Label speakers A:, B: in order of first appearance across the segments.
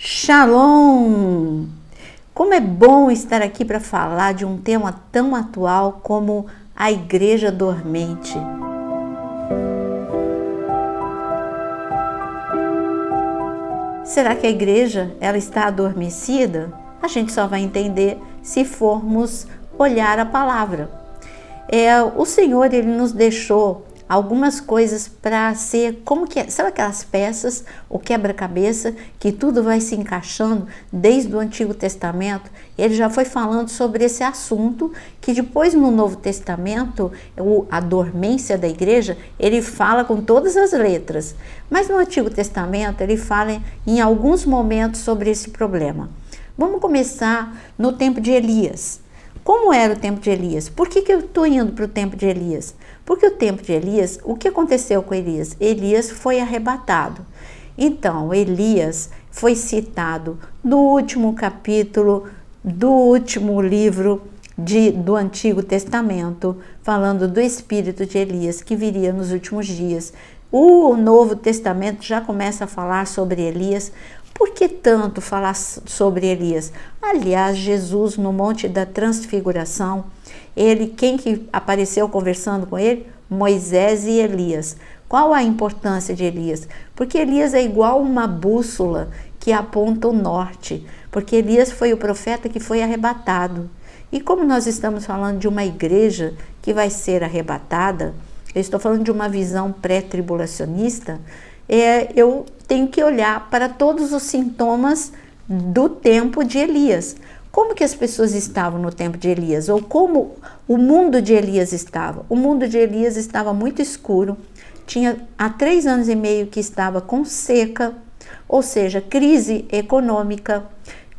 A: Shalom! Como é bom estar aqui para falar de um tema tão atual como a igreja dormente. Será que a igreja ela está adormecida? A gente só vai entender se formos olhar a palavra. O Senhor ele nos deixou algumas coisas para ser como que sabe aquelas peças, o quebra-cabeça, que tudo vai se encaixando desde o Antigo Testamento. Ele já foi falando sobre esse assunto, que depois no Novo Testamento, a dormência da igreja, ele fala com todas as letras. Mas no Antigo Testamento ele fala em alguns momentos sobre esse problema. Vamos começar no tempo de Elias. Como era o tempo de Elias? Por que eu estou indo para o tempo de Elias? Porque o tempo de Elias, o que aconteceu com Elias? Elias foi arrebatado. Então, Elias foi citado no último capítulo do último livro do Antigo Testamento, falando do espírito de Elias que viria nos últimos dias. O Novo Testamento já começa a falar sobre Elias. Por que tanto falar sobre Elias? Aliás, Jesus no Monte da Transfiguração, quem que apareceu conversando com ele? Moisés e Elias. Qual a importância de Elias? Porque Elias é igual uma bússola que aponta o norte, porque Elias foi o profeta que foi arrebatado. E como nós estamos falando de uma igreja que vai ser arrebatada, eu estou falando de uma visão pré-tribulacionista, eu tenho que olhar para todos os sintomas do tempo de Elias. Como que as pessoas estavam no tempo de Elias? Ou como o mundo de Elias estava? O mundo de Elias estava muito escuro. Há 3 anos e meio que estava com seca, ou seja, crise econômica,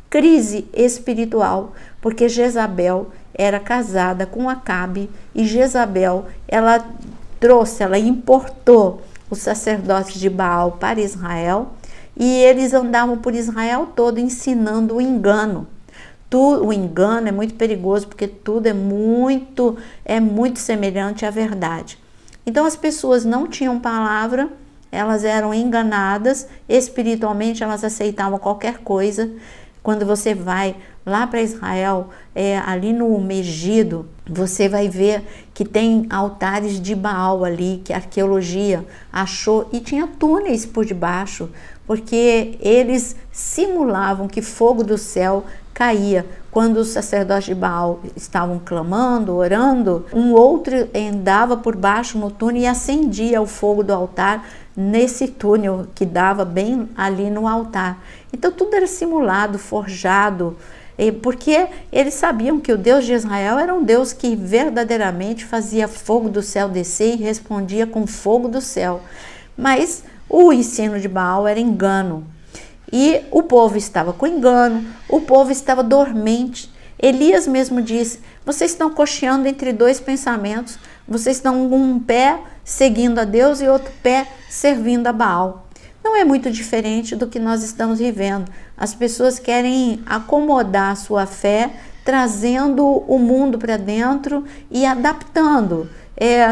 A: crise espiritual, porque Jezabel era casada com Acabe e Jezabel, ela importou os sacerdotes de Baal para Israel e eles andavam por Israel todo ensinando o engano. O engano é muito perigoso porque tudo é muito semelhante à verdade. Então as pessoas não tinham palavra, elas eram enganadas, espiritualmente elas aceitavam qualquer coisa. Quando você vai lá para Israel, ali no Megido, você vai ver que tem altares de Baal ali, que a arqueologia achou, e tinha túneis por debaixo, porque eles simulavam que fogo do céu caía. Quando os sacerdotes de Baal estavam clamando, orando, um outro andava por baixo no túnel e acendia o fogo do altar nesse túnel que dava bem ali no altar. Então tudo era simulado, forjado, porque eles sabiam que o Deus de Israel era um Deus que verdadeiramente fazia fogo do céu descer e respondia com fogo do céu. Mas o ensino de Baal era engano. E o povo estava com engano, o povo estava dormente. Elias mesmo disse: vocês estão cocheando entre 2 pensamentos, vocês estão com um pé seguindo a Deus e outro pé servindo a Baal. Não é muito diferente do que nós estamos vivendo. As pessoas querem acomodar a sua fé, trazendo o mundo para dentro e adaptando.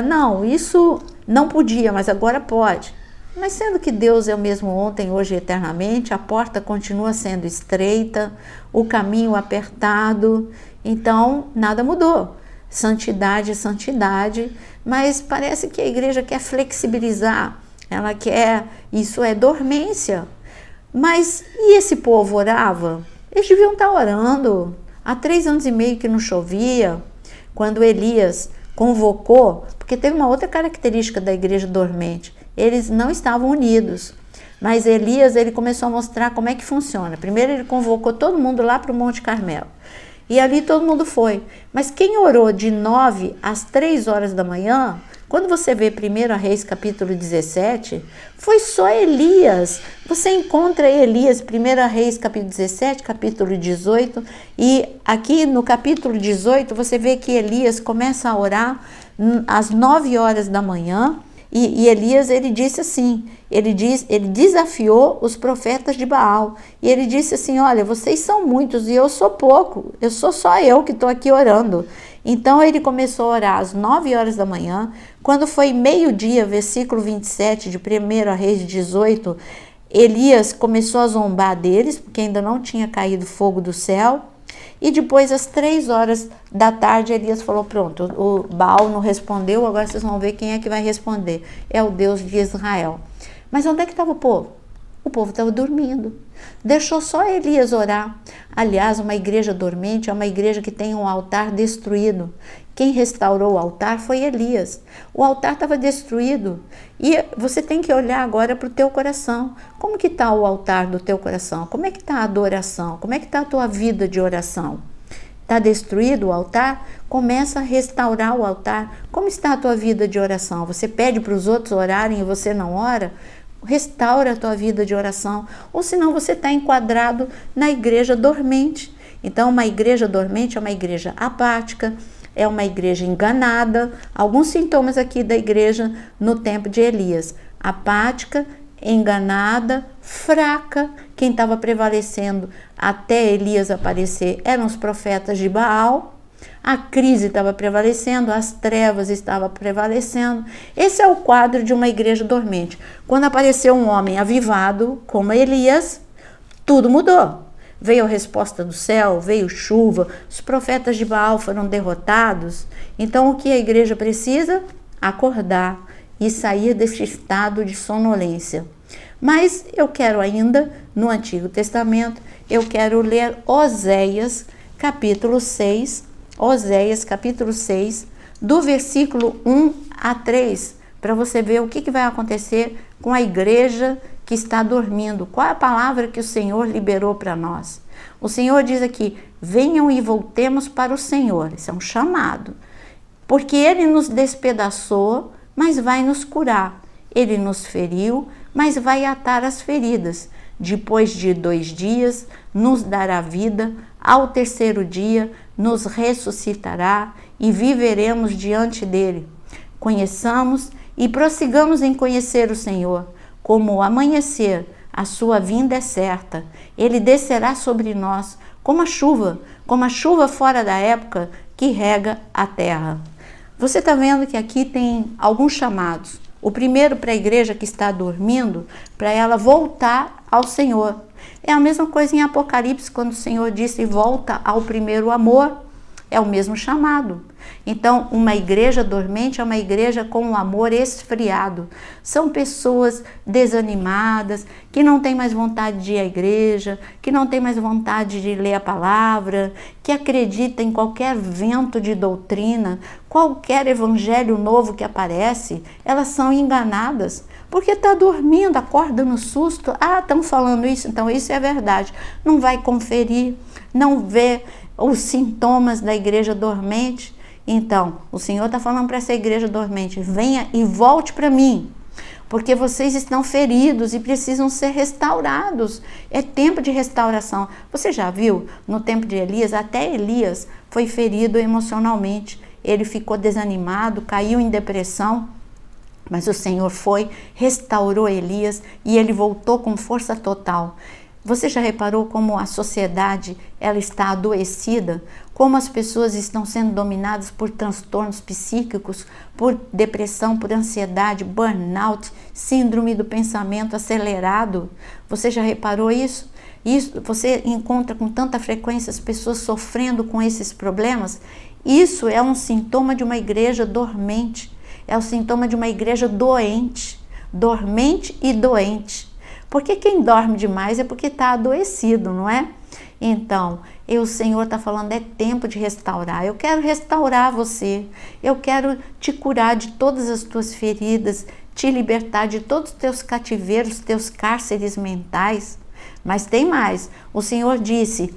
A: Não, isso não podia, mas agora pode. Mas sendo que Deus é o mesmo ontem, hoje e eternamente, a porta continua sendo estreita, o caminho apertado, então nada mudou. Santidade é santidade, mas parece que a igreja quer flexibilizar, ela quer, isso é dormência. Mas e esse povo orava? Eles deviam estar orando. Há 3 anos e meio que não chovia, quando Elias convocou, porque teve uma outra característica da igreja dormente, eles não estavam unidos, mas Elias ele começou a mostrar como é que funciona. Primeiro ele convocou todo mundo lá para o Monte Carmelo, e ali todo mundo foi, mas quem orou de 9 às 3 horas da manhã, quando você vê 1 Reis capítulo 17, foi só Elias. Você encontra Elias, 1 Reis capítulo 17, capítulo 18, e aqui no capítulo 18 você vê que Elias começa a orar às 9 horas da manhã, e Elias ele disse assim, ele desafiou os profetas de Baal, e ele disse assim: olha, vocês são muitos e eu sou pouco, eu sou só eu que estou aqui orando. Então ele começou a orar às 9 horas da manhã, quando foi meio-dia, versículo 27 de 1 Reis 18, Elias começou a zombar deles, porque ainda não tinha caído fogo do céu. E depois, às 3 horas da tarde, Elias falou, pronto, o Baal não respondeu, agora vocês vão ver quem é que vai responder. É o Deus de Israel. Mas onde é que estava o povo? O povo estava dormindo. Deixou só Elias orar. Aliás, uma igreja dormente é uma igreja que tem um altar destruído. Quem restaurou o altar foi Elias. O altar estava destruído. E você tem que olhar agora para o teu coração. Como que está o altar do teu coração? Como é que está a adoração? Como é que está a tua vida de oração? Está destruído o altar? Começa a restaurar o altar. Como está a tua vida de oração? Você pede para os outros orarem e você não ora? Restaura a tua vida de oração, ou senão você está enquadrado na igreja dormente. Então, uma igreja dormente é uma igreja apática, é uma igreja enganada. Alguns sintomas aqui da igreja no tempo de Elias: apática, enganada, fraca. Quem estava prevalecendo até Elias aparecer eram os profetas de Baal. A crise estava prevalecendo, as trevas estavam prevalecendo. Esse é o quadro de uma igreja dormente. Quando apareceu um homem avivado, como Elias, tudo mudou. Veio a resposta do céu, veio chuva, os profetas de Baal foram derrotados. Então, o que a igreja precisa? Acordar e sair desse estado de sonolência. Mas eu quero ainda, no Antigo Testamento, eu quero ler Oséias, capítulo 6, Oséias, capítulo 6, do versículo 1 a 3, para você ver o que vai acontecer com a igreja que está dormindo. Qual é a palavra que o Senhor liberou para nós? O Senhor diz aqui: venham e voltemos para o Senhor. Isso é um chamado. Porque Ele nos despedaçou, mas vai nos curar. Ele nos feriu, mas vai atar as feridas. Depois de 2 dias, nos dará vida. Ao 3º dia, nos ressuscitará e viveremos diante dele. Conheçamos e prossigamos em conhecer o Senhor. Como o amanhecer, a sua vinda é certa. Ele descerá sobre nós como a chuva fora da época que rega a terra. Você está vendo que aqui tem alguns chamados. O primeiro para a igreja que está dormindo, para ela voltar ao Senhor. É a mesma coisa em Apocalipse, quando o Senhor disse: volta ao primeiro amor. É o mesmo chamado. Então, uma igreja dormente é uma igreja com o amor esfriado. São pessoas desanimadas, que não têm mais vontade de ir à igreja, que não têm mais vontade de ler a palavra, que acreditam em qualquer vento de doutrina, qualquer evangelho novo que aparece. Elas são enganadas, porque está dormindo, acorda no susto. Ah, estão falando isso, então isso é verdade. Não vai conferir, não vê os sintomas da igreja dormente. Então, o Senhor está falando para essa igreja dormente: venha e volte para mim, porque vocês estão feridos e precisam ser restaurados. É tempo de restauração. Você já viu, no tempo de Elias, até Elias foi ferido emocionalmente. Ele ficou desanimado, caiu em depressão, mas o Senhor foi, restaurou Elias e ele voltou com força total. Você já reparou como a sociedade ela está adoecida? Como as pessoas estão sendo dominadas por transtornos psíquicos, por depressão, por ansiedade, burnout, síndrome do pensamento acelerado? Você já reparou isso? Isso você encontra com tanta frequência as pessoas sofrendo com esses problemas? Isso é um sintoma de uma igreja dormente. É o sintoma de uma igreja doente. Dormente e doente. Porque quem dorme demais é porque está adoecido, não é? Então, o Senhor está falando, é tempo de restaurar. Eu quero restaurar você. Eu quero te curar de todas as tuas feridas, te libertar de todos os teus cativeiros, teus cárceres mentais. Mas tem mais. O Senhor disse: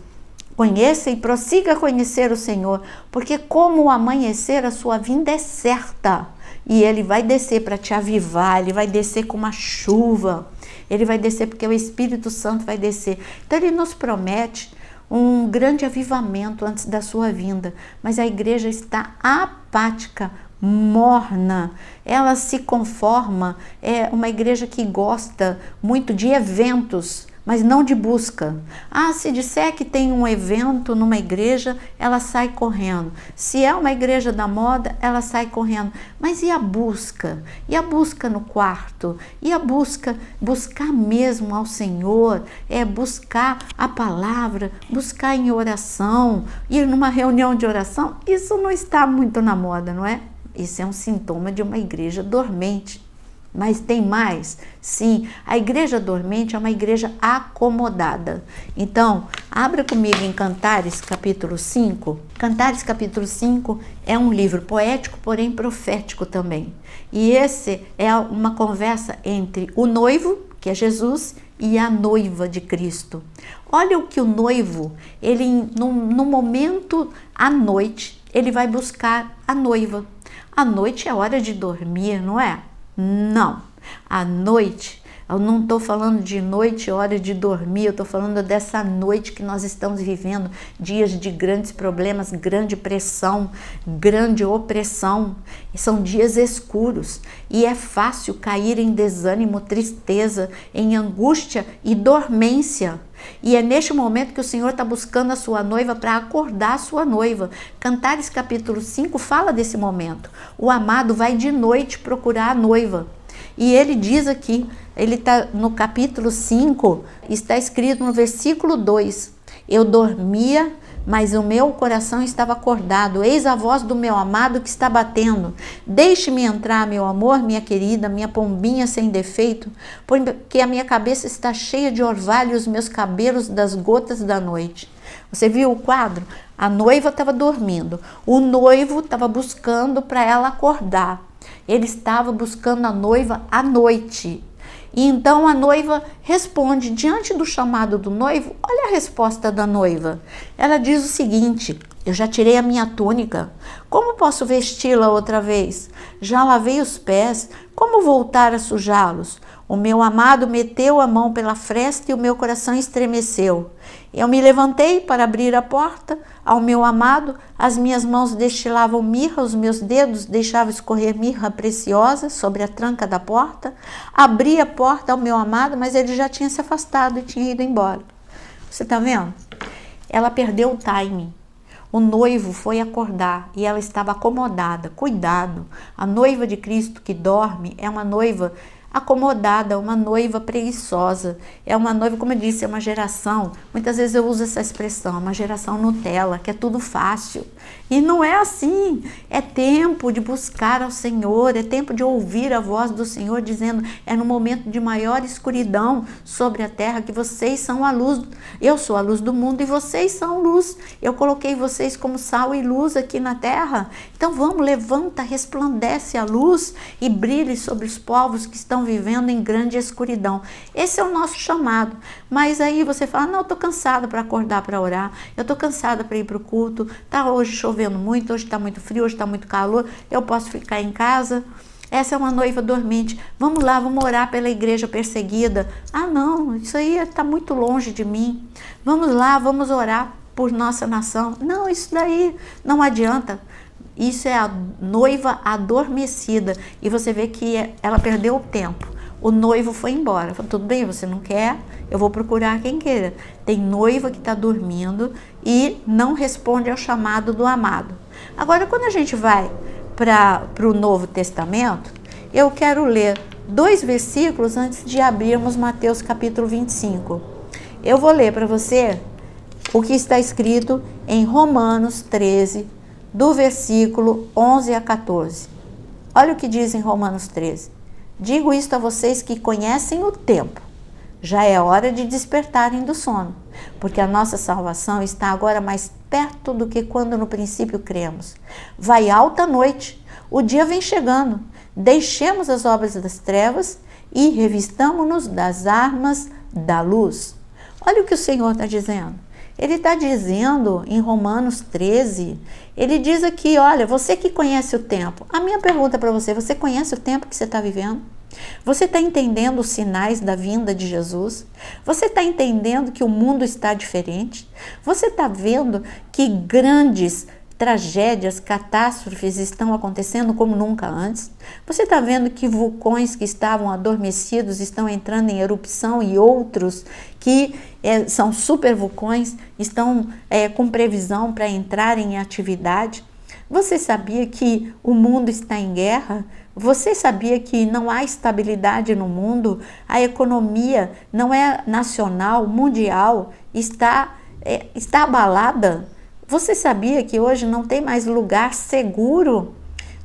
A: conheça e prossiga a conhecer o Senhor, porque como o amanhecer, a sua vinda é certa. E Ele vai descer para te avivar, Ele vai descer com uma chuva. Ele vai descer porque o Espírito Santo vai descer. Então Ele nos promete um grande avivamento antes da sua vinda. Mas a igreja está apática, morna. Ela se conforma. É uma igreja que gosta muito de eventos, mas não de busca. Ah, se disser que tem um evento numa igreja, ela sai correndo. Se é uma igreja da moda, ela sai correndo. Mas e a busca? E a busca no quarto? E a buscar mesmo ao Senhor? É buscar a palavra, buscar em oração, ir numa reunião de oração? Isso não está muito na moda, não é? Isso é um sintoma de uma igreja dormente. Mas tem mais? Sim, a igreja dormente é uma igreja acomodada. Então, abra comigo em Cantares capítulo 5. Cantares capítulo 5 é um livro poético, porém profético também. E esse é uma conversa entre o noivo, que é Jesus, e a noiva de Cristo. Olha o que o noivo, ele no momento à noite, ele vai buscar a noiva. A noite é hora de dormir, não é? Não, à noite, eu não estou falando de noite, hora de dormir, eu estou falando dessa noite que nós estamos vivendo, dias de grandes problemas, grande pressão, grande opressão, são dias escuros e é fácil cair em desânimo, tristeza, em angústia e dormência. E é neste momento que o Senhor está buscando a sua noiva para acordar a sua noiva. Cantares capítulo 5 fala desse momento. O amado vai de noite procurar a noiva. E ele diz aqui, ele está no capítulo 5, está escrito no versículo 2. Eu dormia, mas o meu coração estava acordado. Eis a voz do meu amado que está batendo. Deixe-me entrar, meu amor, minha querida, minha pombinha sem defeito, porque a minha cabeça está cheia de orvalho e os meus cabelos das gotas da noite. Você viu o quadro? A noiva estava dormindo. O noivo estava buscando para ela acordar. Ele estava buscando a noiva à noite. E então a noiva responde, diante do chamado do noivo, olha a resposta da noiva. Ela diz o seguinte: eu já tirei a minha túnica, como posso vesti-la outra vez? Já lavei os pés, como voltar a sujá-los? O meu amado meteu a mão pela fresta e o meu coração estremeceu. Eu me levantei para abrir a porta ao meu amado, as minhas mãos destilavam mirra, os meus dedos deixavam escorrer mirra preciosa sobre a tranca da porta. Abri a porta ao meu amado, mas ele já tinha se afastado e tinha ido embora. Você está vendo? Ela perdeu o timing. O noivo foi acordar e ela estava acomodada. Cuidado, a noiva de Cristo que dorme é uma noiva acomodada, uma noiva preguiçosa, é uma noiva, como eu disse, é uma geração, muitas vezes eu uso essa expressão, uma geração Nutella, que é tudo fácil, e não é assim. É tempo de buscar ao Senhor, é tempo de ouvir a voz do Senhor dizendo, é no momento de maior escuridão sobre a terra que vocês são a luz, eu sou a luz do mundo e vocês são luz, eu coloquei vocês como sal e luz aqui na terra, então vamos, levanta, resplandece a luz e brilhe sobre os povos que estão vivendo em grande escuridão. Esse é o nosso chamado. Mas aí você fala, não, eu estou cansada para acordar para orar, eu estou cansada para ir para o culto, está hoje chovendo muito, hoje está muito frio, hoje está muito calor, eu posso ficar em casa. Essa é uma noiva dormente. Vamos lá, vamos orar pela igreja perseguida. Ah, não, isso aí está muito longe de mim. Vamos lá, vamos orar por nossa nação. Não, isso daí não adianta. Isso é a noiva adormecida. E você vê que ela perdeu o tempo. O noivo foi embora. Falou, tudo bem, você não quer? Eu vou procurar quem queira. Tem noiva que está dormindo e não responde ao chamado do amado. Agora, quando a gente vai para o Novo Testamento, eu quero ler 2 versículos antes de abrirmos Mateus capítulo 25. Eu vou ler para você o que está escrito em Romanos 13, do versículo 11 a 14. Olha o que diz em Romanos 13. Digo isto a vocês que conhecem o tempo. Já é hora de despertarem do sono, porque a nossa salvação está agora mais perto do que quando no princípio cremos. Vai alta a noite, o dia vem chegando. Deixemos as obras das trevas e revistamo-nos das armas da luz. Olha o que o Senhor está dizendo. Ele está dizendo em Romanos 13, ele diz aqui, olha, você que conhece o tempo. A minha pergunta para você, você conhece o tempo que você está vivendo? Você está entendendo os sinais da vinda de Jesus? Você está entendendo que o mundo está diferente? Você está vendo que grandes tragédias, catástrofes estão acontecendo como nunca antes. Você está vendo que vulcões que estavam adormecidos estão entrando em erupção e outros que são super vulcões estão com previsão para entrar em atividade. Você sabia que o mundo está em guerra? Você sabia que não há estabilidade no mundo? A economia não é nacional, mundial, está abalada? Você sabia que hoje não tem mais lugar seguro?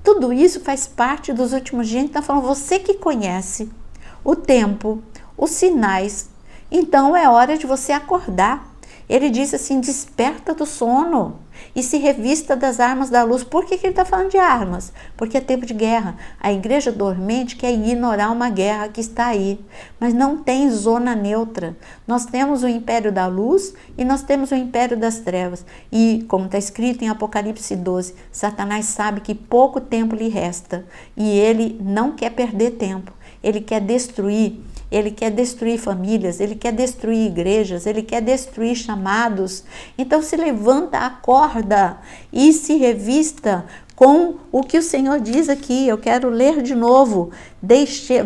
A: Tudo isso faz parte dos últimos dias. Então, falando, você que conhece o tempo, os sinais, então é hora de você acordar. Ele diz assim, desperta do sono e se revista das armas da luz. Por que ele está falando de armas? Porque é tempo de guerra. A igreja dormente quer ignorar uma guerra que está aí, mas não tem zona neutra. Nós temos o império da luz e nós temos o império das trevas. E como está escrito em Apocalipse 12, Satanás sabe que pouco tempo lhe resta e ele não quer perder tempo. Ele quer destruir. Ele quer destruir famílias, ele quer destruir igrejas, ele quer destruir chamados. Então se levanta, acorda e se revista com o que o Senhor diz aqui. Eu quero ler de novo.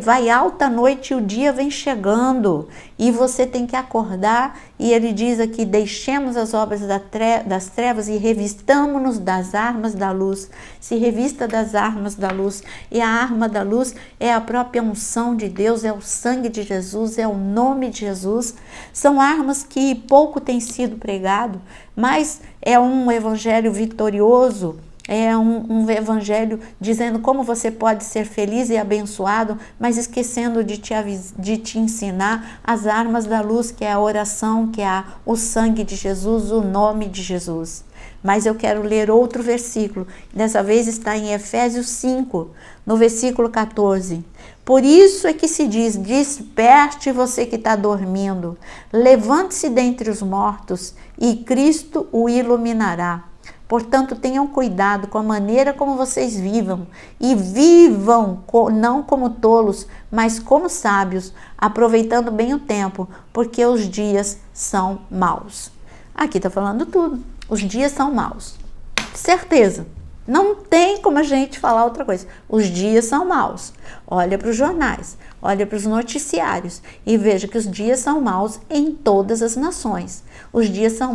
A: Vai alta a noite e o dia vem chegando. E você tem que acordar. E ele diz aqui, deixemos as obras das trevas e revistamo-nos das armas da luz. Se revista das armas da luz. E a arma da luz é a própria unção de Deus, é o sangue de Jesus, é o nome de Jesus. São armas que pouco tem sido pregado, mas é um evangelho vitorioso. É um evangelho dizendo como você pode ser feliz e abençoado, mas esquecendo de te ensinar as armas da luz, que é a oração, que é o sangue de Jesus, o nome de Jesus. Mas eu quero ler outro versículo, dessa vez está em Efésios 5, no versículo 14. Por isso é que se diz, desperte você que está dormindo, levante-se dentre os mortos e Cristo o iluminará. Portanto, tenham cuidado com a maneira como vocês vivam e vivam não como tolos, mas como sábios, aproveitando bem o tempo, porque os dias são maus. Aqui está falando tudo. Os dias são maus. Certeza. Não tem como a gente falar outra coisa. Os dias são maus. Olha para os jornais, olha para os noticiários e veja que os dias são maus em todas as nações. Os dias são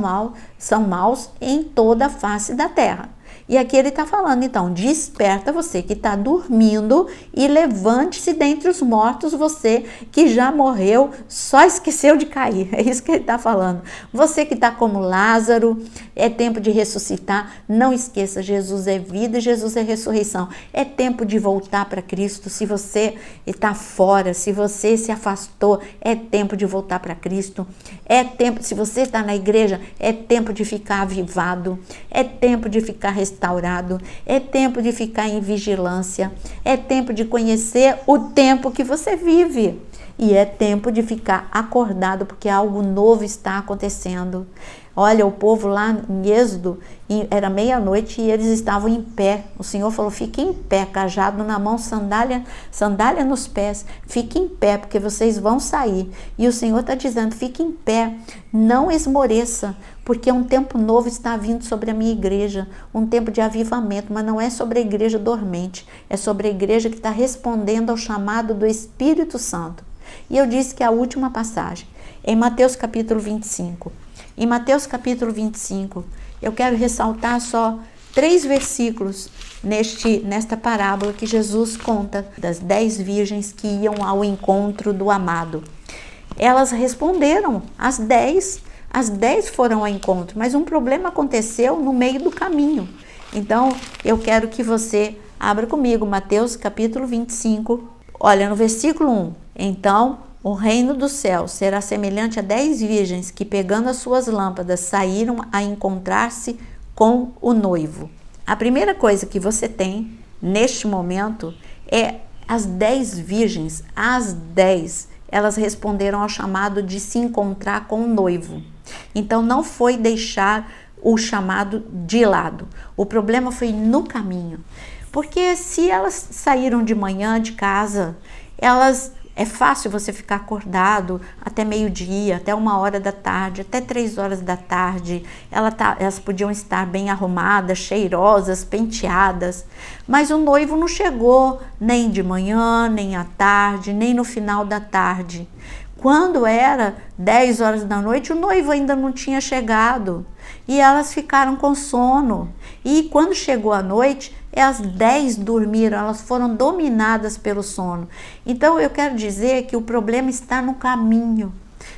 A: maus em toda a face da terra. E aqui ele está falando, então, desperta você que está dormindo e levante-se dentre os mortos, você que já morreu, só esqueceu de cair. É isso que ele está falando. Você que está como Lázaro, é tempo de ressuscitar. Não esqueça, Jesus é vida e Jesus é ressurreição. É tempo de voltar para Cristo. Se você está fora, se você se afastou, é tempo de voltar para Cristo. É tempo, se você está na igreja, é tempo de ficar avivado. É tempo de ficar restaurado, é tempo de ficar em vigilância, é tempo de conhecer o tempo que você vive e é tempo de ficar acordado porque algo novo está acontecendo. Olha, o povo lá em Êxodo, era meia-noite e eles estavam em pé. O Senhor falou, fique em pé, cajado na mão, sandália nos pés. Fique em pé, porque vocês vão sair. E o Senhor está dizendo, fique em pé, não esmoreça, porque um tempo novo está vindo sobre a minha igreja, um tempo de avivamento, mas não é sobre a igreja dormente, é sobre a igreja que está respondendo ao chamado do Espírito Santo. E eu disse que a última passagem, em Mateus capítulo 25, em Mateus capítulo 25, eu quero ressaltar só 3 versículos nesta parábola que Jesus conta das 10 virgens que iam ao encontro do amado. Elas responderam, as 10 foram ao encontro, mas um problema aconteceu no meio do caminho. Então, eu quero que você abra comigo Mateus capítulo 25, olha no versículo 1. Então, o reino do céu será semelhante a 10 virgens que, pegando as suas lâmpadas, saíram a encontrar-se com o noivo. A primeira coisa que você tem neste momento é as 10 virgens, as 10, elas responderam ao chamado de se encontrar com o noivo. Então não foi deixar o chamado de lado, o problema foi no caminho. Porque se elas saíram de manhã de casa, elas é fácil você ficar acordado até meio-dia, até 1h da tarde, até 3h da tarde. Elas podiam estar bem arrumadas, cheirosas, penteadas, mas o noivo não chegou nem de manhã, nem à tarde, nem no final da tarde. Quando era 10h da noite, o noivo ainda não tinha chegado e elas ficaram com sono. E quando chegou a noite, as 10 dormiram, elas foram dominadas pelo sono. Então eu quero dizer que o problema está no caminho,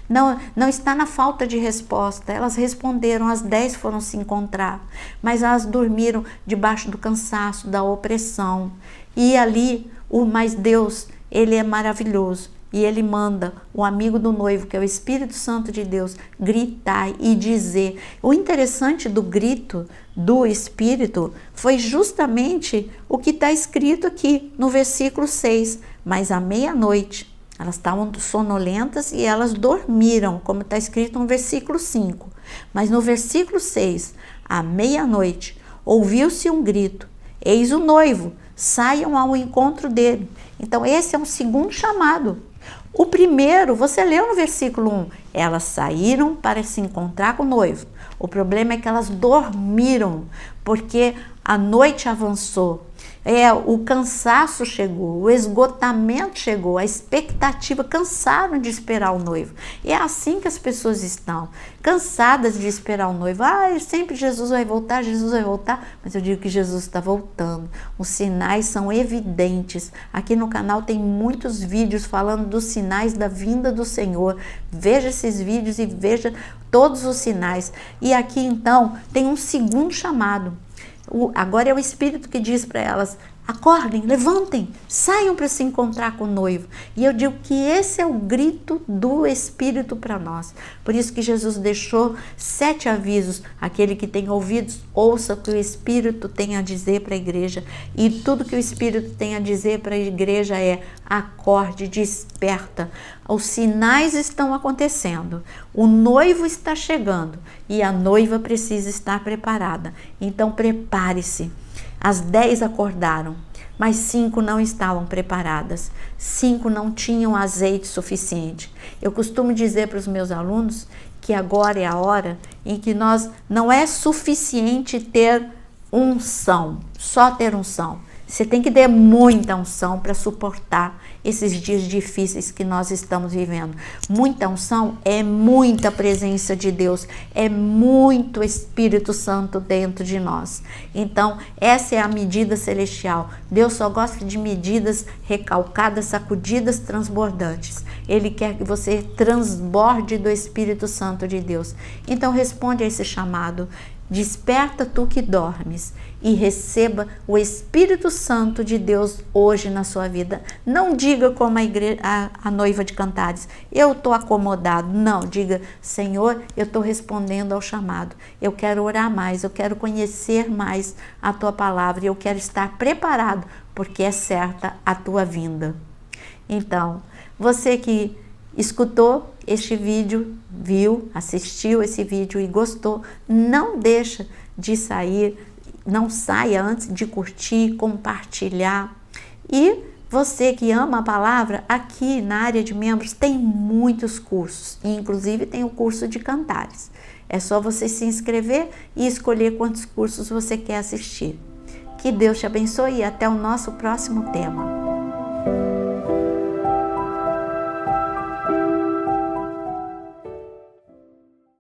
A: não está na falta de resposta. Elas responderam, as 10 foram se encontrar, mas elas dormiram debaixo do cansaço, da opressão. E ali, mas Deus, Ele é maravilhoso. E Ele manda o amigo do noivo, que é o Espírito Santo de Deus, gritar e dizer. O interessante do grito do Espírito foi justamente o que está escrito aqui no versículo 6. Mas à meia-noite, elas estavam sonolentas e elas dormiram, como está escrito no versículo 5. Mas no versículo 6, à meia-noite, ouviu-se um grito: eis o noivo, saiam ao encontro dele. Então esse é um segundo chamado. O primeiro, você leu no versículo 1, elas saíram para se encontrar com o noivo. O problema é que elas dormiram, porque a noite avançou. O cansaço chegou, o esgotamento chegou, a expectativa, cansaram de esperar o noivo. E é assim que as pessoas estão, cansadas de esperar o noivo. Sempre Jesus vai voltar, mas eu digo que Jesus está voltando. Os sinais são evidentes. Aqui no canal tem muitos vídeos falando dos sinais da vinda do Senhor. Veja esses vídeos e veja todos os sinais. E aqui então tem um segundo chamado. Agora é o Espírito que diz para elas: acordem, levantem, saiam para se encontrar com o noivo. E eu digo que esse é o grito do Espírito para nós. Por isso que Jesus deixou 7 avisos. Aquele que tem ouvidos, ouça o que o Espírito tem a dizer para a igreja. E tudo que o Espírito tem a dizer para a igreja é: acorde, desperta. Os sinais estão acontecendo, o noivo está chegando e a noiva precisa estar preparada. Então prepare-se. As 10 acordaram, mas 5 não estavam preparadas. 5 não tinham azeite suficiente. Eu costumo dizer para os meus alunos que agora é a hora em que não é suficiente ter unção, só ter unção. Você tem que ter muita unção para suportar esses dias difíceis que nós estamos vivendo. Muita unção é muita presença de Deus, é muito Espírito Santo dentro de nós. Então, essa é a medida celestial. Deus só gosta de medidas recalcadas, sacudidas, transbordantes. Ele quer que você transborde do Espírito Santo de Deus. Então, responde a esse chamado. Desperta tu que dormes e receba o Espírito Santo de Deus hoje na sua vida. Não diga como a noiva de Cantares: eu estou acomodado. Não, diga: Senhor, eu estou respondendo ao chamado. Eu quero orar mais, eu quero conhecer mais a tua palavra e eu quero estar preparado, porque é certa a tua vinda. Então, você que escutou este vídeo, assistiu esse vídeo e gostou, não deixa de sair, não saia antes de curtir, compartilhar. E você que ama a palavra, aqui na área de membros tem muitos cursos, e inclusive tem o curso de Cantares. É só você se inscrever e escolher quantos cursos você quer assistir. Que Deus te abençoe e até o nosso próximo tema.